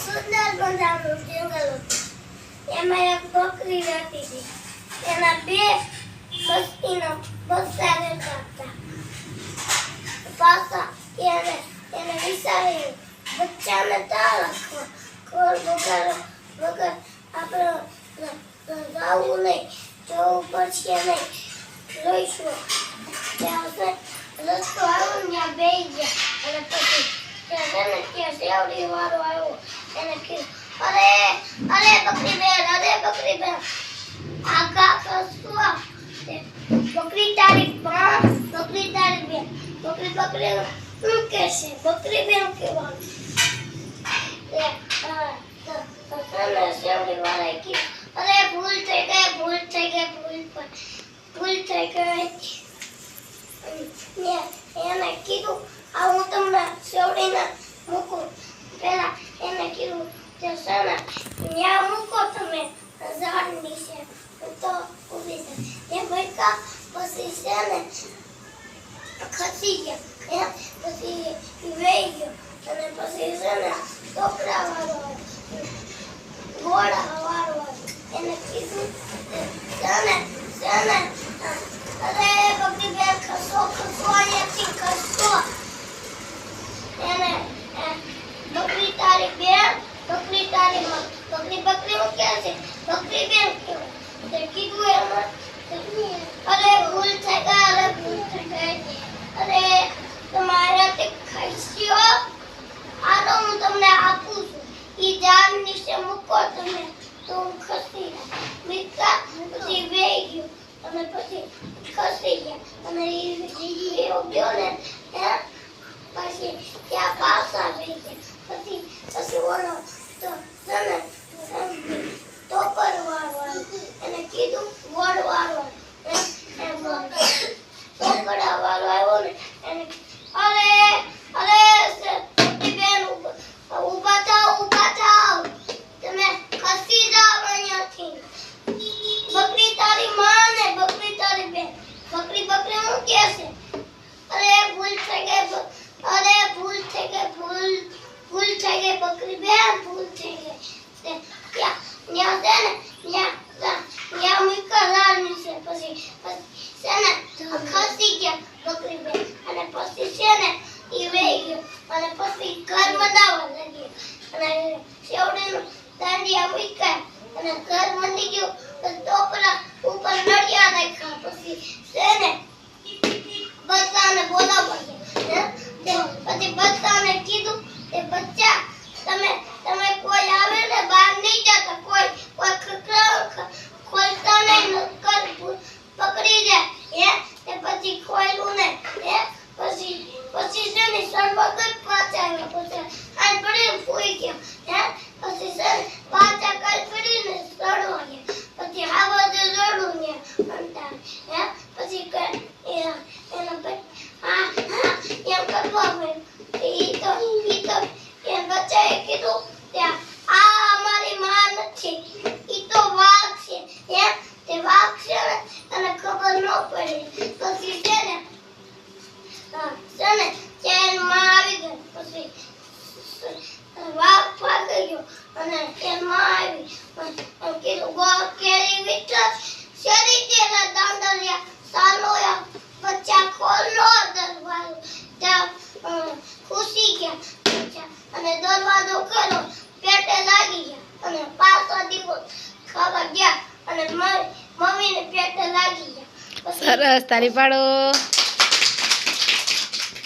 સુંદર મજાનું જંગલ હતું. એમાં એક બકરી રહેતી હતી. એના બે બસ્તીના બચ્ચા રહેતા હતા. પાછા એને વિચાર્યું બચ્ચાને ત્યાં રાખવા. ઘર વગર આપણે જાવું નહીં, જવું પડશે નહીં, રહીશું. ત્યાં રસ્તો આવ્યો ને ત્યાં બેસી ગયા. અને પછી ત્યાં શેવડી વાળો આવ્યો. એને કીધું, અરે બકરી બેન, આગા કરશો. બકરી તારી બેન, બકરી શું કહેશે? બકરી બેન કહેવાનું. શેવડી વાળાએ કીધું, અરે ભૂલ થઈ ગઈ. એને કીધું, આ હું તમને શેવડીને મૂકું. પેલા એને કીધું કે સના ત્યાં મૂકો તમે ઝાડ નીચે તો ઊભી થાય. એ ભઈકા પછી છે ને ખસી ગયા. પછી વેઈ ગયો. અને પછી છે ને ટોકરા વાળો ઘોડા વાળો એને કીધું સને અરે બકરી બેન ખસો અહીંયાથી ખસો. એને બકરી તારી બેન, બકરી તારી માં, બકરી હું ક્યાં છે? બકરી બેન કેવું તે કીધું એમાં. અરે ભૂલ થઈ ગઈ. અરે તમારાથી ખસ્યો. આનો હું તમને આપું છું. ઈ ઝાડ નીચે મૂકો તમે તો હું ખસી મીઠા. પછી વેઈ ગયો અને પછી ખસી ગયા. અને એ ગયો ને પછી ત્યાં પાછા વેઈ ગયા. પછી ઓલો તો તને ટોપર વાળો એને કીધું વડ વાળો ટોકડા વાળો આવ્યો ને એને અરે બેન ઊભા થાવ તમે ખસી જાવ અહીંયાથી. બકરી તારી માં ને બકરી તારી બેન, બકરી હું કે છે? અરે ભૂલ થઈ ગઈ બકરી બેન, ભૂલ થઈ ગઈ. ત્યાં છે ને ત્યાં મૂકા ઝાડ નીચે. પછી છે ને ખસી ગયા બકરી બેન. અને પછી છે ને ઈ વેઈ ગયો. અને પછી ઘર બનાવવા લાગ્યો. અને શેવડીનું દાંડિયા મૂક્યા અને ઘર બની ગયું. ટોપરા ઉપર નડિયા નાખ્યા. પછી છે ને બચ્ચાને બોલાવવા ગયા. પછી બચ્ચાને કીધું કે બચ્ચા તમે કોઈ આવે ને બહાર નહીં જતા. કોઈ ખોલતા નહીં, નકર પકડી જાય. પછી ખોલ્યું ને પછી છે ને સર્વગત પાછા આવ્યા. પછી આ પડી ફૂઈ ગયા. પછી છે ને પાછા કઈ પડીને સડવા ગયા. પછી આ બધે રડું ને અંતા. પછી એના એમ કરવા હોય. એ બચ્ચાએ કીધું ત્યાં આ અમારી માં નથી, ઈ તો વાઘ છે. તે વાઘ છે ને અને ખબર ન પડી. પછી છે ને ત્યાં માં આવી ગઈ. પછી વાઘ ભાગી ગયો અને એન માં આવી કીધું ગોળ કેરી વિઠ્ઠલ શેરી તેરા દાંડલિયા સાલોયા બચ્ચા ખોલો દરવાજો. ત્યાં ખુશી ગયા અને દરવાજો ખોલો. પેટે લાગી ગયા અને પાછો દીવો ખાવા ગયા અને મમ્મીને પેટે લાગી ગયા. સરસ, તારી પાડો.